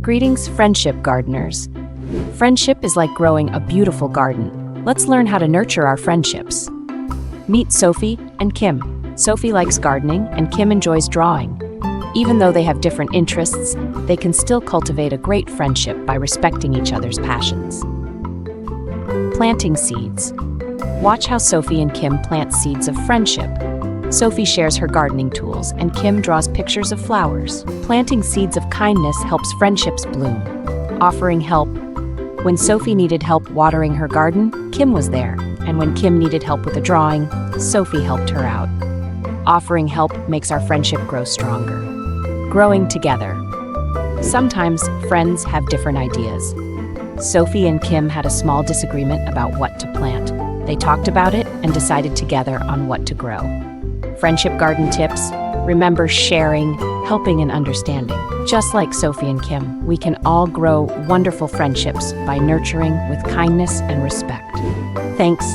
Greetings, friendship gardeners. Friendship is like growing a beautiful garden. Let's learn how to nurture our friendships. Meet Sophie and Kim. Sophie likes gardening and Kim enjoys drawing. Even though they have different interests, they can still cultivate a great friendship by respecting each other's passions. Planting seeds. Watch how Sophie and Kim plant seeds of friendship. Sophie shares her gardening tools and Kim draws pictures of flowers. Planting seeds of kindness helps friendships bloom. Offering help. When Sophie needed help watering her garden, Kim was there. And when Kim needed help with a drawing, Sophie helped her out. Offering help makes our friendship grow stronger. Growing together. Sometimes friends have different ideas. Sophie and Kim had a small disagreement about what to plant. They talked about it and decided together on what to grow. Friendship garden tips: remember sharing, helping, and understanding. Just like Sophie and Kim, we can all grow wonderful friendships by nurturing with kindness and respect. Thanks.